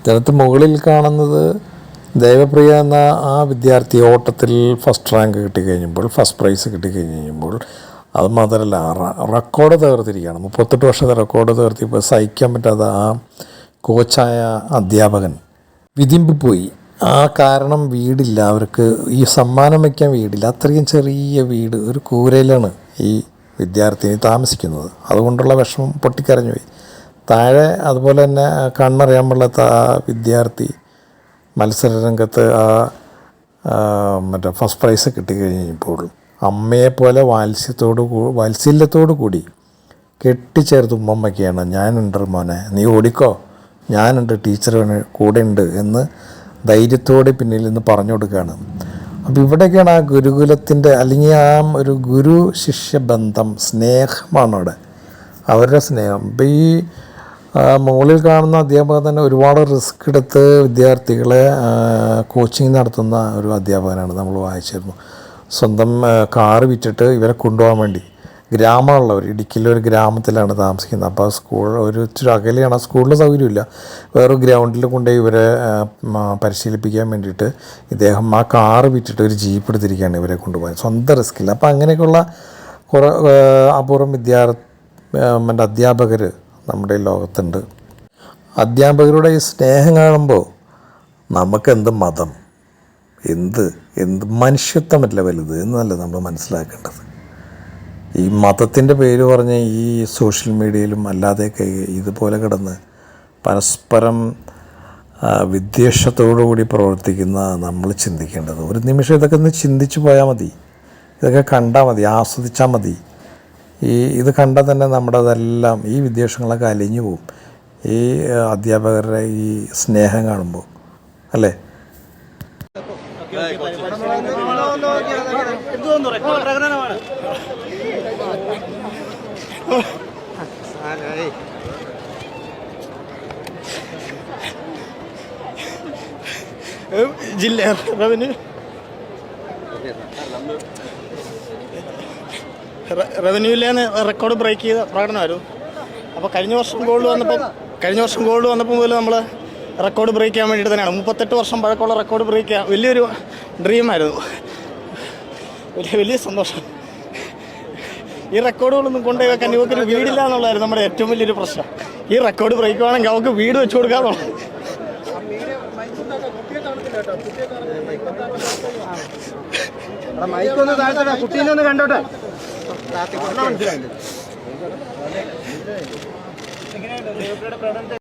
ഇതിനകത്ത് മുകളിൽ കാണുന്നത് ദേവപ്രിയ എന്ന ആ വിദ്യാർത്ഥി ഓട്ടത്തിൽ ഫസ്റ്റ് റാങ്ക് കിട്ടിക്കഴിഞ്ഞപ്പോൾ, ഫസ്റ്റ് പ്രൈസ് കിട്ടിക്കഴിഞ്ഞപ്പോൾ, അത് മാത്രമല്ല റെക്കോർഡ് തകർത്തിരിക്കുകയാണ്. 38 വർഷത്തെ റെക്കോർഡ് തകർത്തിയപ്പോൾ സഹിക്കാൻ പറ്റാതെ ആ കോച്ചായ അധ്യാപകൻ വിതിമ്പിപ്പോയി. ആ കാരണം വീടില്ല, അവർക്ക് ഈ സമ്മാനം വയ്ക്കാൻ വീടില്ല. അത്രയും ചെറിയ വീട്, ഒരു കൂരയിലാണ് ഈ വിദ്യാർത്ഥിനി താമസിക്കുന്നത്. അതുകൊണ്ടുള്ള വിഷമം പൊട്ടിക്കരഞ്ഞു പോയി. താഴെ അതുപോലെ തന്നെ കണ്ണറിയാൻ പാടില്ലാത്ത ആ വിദ്യാർത്ഥി മത്സരരംഗത്ത് ഫസ്റ്റ് പ്രൈസ് കിട്ടിക്കഴിഞ്ഞപ്പോൾ അമ്മയെപ്പോലെ വാത്സല്യത്തോടു കൂടി കെട്ടിച്ചേർത്ത് ഉമ്മമ്മയ്ക്കാണ്, ഞാനുണ്ട് മോനെ, നീ ഓടിക്കോ, ഞാനുണ്ട്, ടീച്ചർ കൂടെ ഉണ്ട് എന്ന് ധൈര്യത്തോടെ പിന്നിൽ നിന്ന് പറഞ്ഞു കൊടുക്കുകയാണ്. അപ്പോൾ ഇവിടെയൊക്കെയാണ് ആ ഗുരുകുലത്തിൻ്റെ അല്ലെങ്കിൽ ആ ഒരു ഗുരു ശിഷ്യ ബന്ധം, സ്നേഹമാണ് അവിടെ, അവരുടെ സ്നേഹം. ഇപ്പോൾ ഈ മുകളിൽ കാണുന്ന അധ്യാപകൻ തന്നെ ഒരുപാട് റിസ്ക് എടുത്ത് വിദ്യാർത്ഥികളെ കോച്ചിങ് നടത്തുന്ന ഒരു അധ്യാപകനാണ്. നമ്മൾ വായിച്ചിരുന്നു. സ്വന്തം കാറ് വിറ്റിട്ട് ഇവരെ കൊണ്ടുപോകാൻ വേണ്ടി, ഗ്രാമമുള്ളവർ, ഇടുക്കിയിലെ ഒരു ഗ്രാമത്തിലാണ് താമസിക്കുന്നത്. അപ്പോൾ സ്കൂൾ ഒരു ഇച്ചിരി അകലെയാണ്, സ്കൂളിൽ സൗകര്യമില്ല. വേറൊരു ഗ്രൗണ്ടിൽ കൊണ്ടുപോയി ഇവരെ പരിശീലിപ്പിക്കാൻ വേണ്ടിയിട്ട് ഇദ്ദേഹം ആ കാറ് വിറ്റിട്ട് ഒരു ജീപ്പ് എടുത്തിരിക്കുകയാണ് ഇവരെ കൊണ്ടുപോകാൻ, സ്വന്തം റിസ്ക്കില്ല. അപ്പോൾ അങ്ങനെയൊക്കെയുള്ള കുറേ അപൂർവം അധ്യാപകർ നമ്മുടെ ലോകത്തുണ്ട്. അധ്യാപകരുടെ ഈ സ്നേഹം കാണുമ്പോൾ നമുക്കെന്ത് മതം, എന്ത് മനുഷ്യത്വമല്ല വലുത് എന്നല്ല നമ്മൾ മനസ്സിലാക്കേണ്ടത്. ഈ മതത്തിൻ്റെ പേര് പറഞ്ഞ് ഈ സോഷ്യൽ മീഡിയയിലും അല്ലാതെയൊക്കെ ഇതുപോലെ കിടന്ന് പരസ്പരം വിദ്വേഷത്തോടുകൂടി പ്രവർത്തിക്കുന്ന നമ്മൾ ചിന്തിക്കേണ്ടത്, ഒരു നിമിഷം ഇതൊക്കെ ഒന്ന് ചിന്തിച്ചു പോയാൽ മതി, ഇതൊക്കെ കണ്ടാൽ മതി, ആസ്വദിച്ചാൽ മതി. ഇത് കണ്ടാൽ തന്നെ നമ്മുടെ അതെല്ലാം ഈ വിദ്വേഷങ്ങളൊക്കെ അലിഞ്ഞു പോവും ഈ അധ്യാപകരുടെ ഈ സ്നേഹം കാണുമ്പോൾ, അല്ലേ? ജില്ല റവന്യൂവിലേന്ന് റെക്കോർഡ് ബ്രേക്ക് ചെയ്ത പ്രകടനമായിരുന്നു. അപ്പോൾ കഴിഞ്ഞ വർഷം ഗോൾഡ് വന്നപ്പോൾ മുതൽ നമ്മൾ റെക്കോർഡ് ബ്രേക്ക് ചെയ്യാൻ വേണ്ടിയിട്ട് തന്നെയാണ്. 38 വർഷം പഴക്കമുള്ള റെക്കോർഡ് ബ്രേക്ക് ചെയ്യാൻ വലിയൊരു ഡ്രീമായിരുന്നു, വലിയ സന്തോഷം. ഈ റെക്കോർഡുകളൊന്നും കൊണ്ടുപോയി വെക്കാൻ ഇവക്കൊരു വീടില്ല എന്നുള്ളതായിരുന്നു നമ്മുടെ ഏറ്റവും വലിയൊരു പ്രശ്നം. ഈ റെക്കോർഡ് ബ്രേക്ക് വേണമെങ്കിൽ അവർക്ക് വീട് വെച്ച് കൊടുക്കാന്നുള്ളത്. മൈക്കൊന്ന് താഴ്ത്തട്ടെ, കുട്ടീനെ ഒന്ന് കണ്ടോട്ടെ.